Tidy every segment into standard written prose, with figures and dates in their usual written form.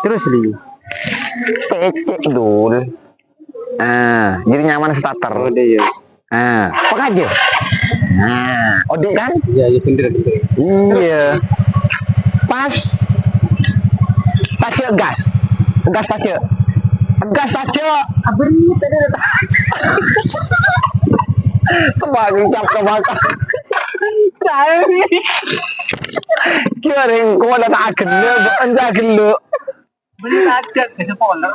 Terus li. Pecek dul. Jadi nyaman starter. Oh deh ya. Apa aja? Ode kan? Iya, ya bener. Iya. Pas yuk gas. Gas pas yuk. Gas pas yuk. Abri tadi kembali cap kebakar. Kira ring kau ada tak gelo, anda gelo. Beli tajak ke spoiler.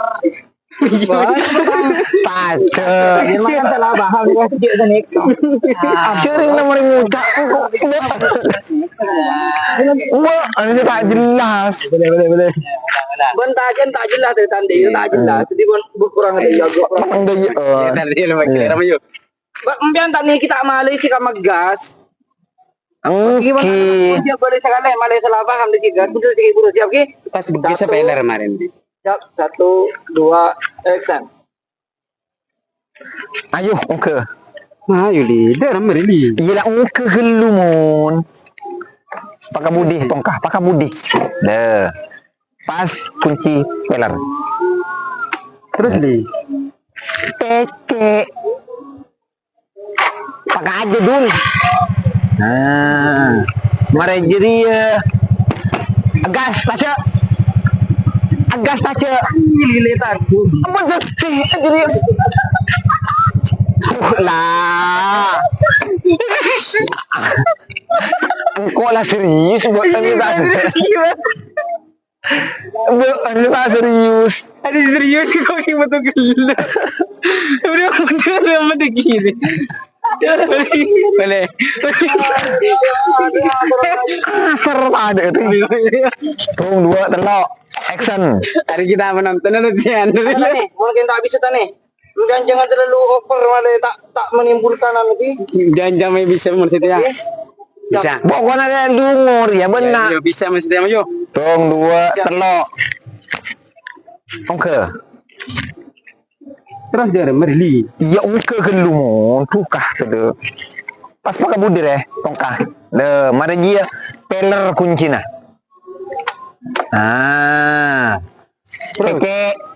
Tajak. Dia makan salah paham dia kecil dan itu. Kering nomor muka. Ini tak jelas. Boleh. Bentajan tak jelas dari tadi, tak jelas. Jadi kurang ada jago. Tadi lu kira mah yuk. Mbak tak nih kita Malaysia sama gas. Gimana? Dia boleh sekali Malaysia salah paham di gas. Betul sih buru siap ki. Pas bisa peler kemarin. Siap 1 2 action. Ayo, oke. Ayo leader meri. Gila oke gelu mon. Pakai budi tongkah, pakai budi. Deh. Pas kunci peler. Terus li. Pecek. Pakai aja dulu. Mari jadi gas saja. Gas saja. Lile takku. Apa sih? Jadi lah. Engkau lah serius buat ini tak serius. Buat serius. Ada serius kau yang betul gila. Udah betul gini. Boleh. Seru ada itu. Tung 2 telok. Action. Hari kita menonton ujian. Mungkin tak bisa nih. Dan jangan terlalu over malah tak menimbulkan nanti. Dan jangan bisa maksudnya. Bisa. Pokoknya ada lumur ya benar. Ya, bisa maksudnya maju. Tung 2 telok. Oke. Terus dia merili. Ya oke gelumon tukah tu. Pas pakai budir tongkah. Le mari dia peler kuncina. Pecek.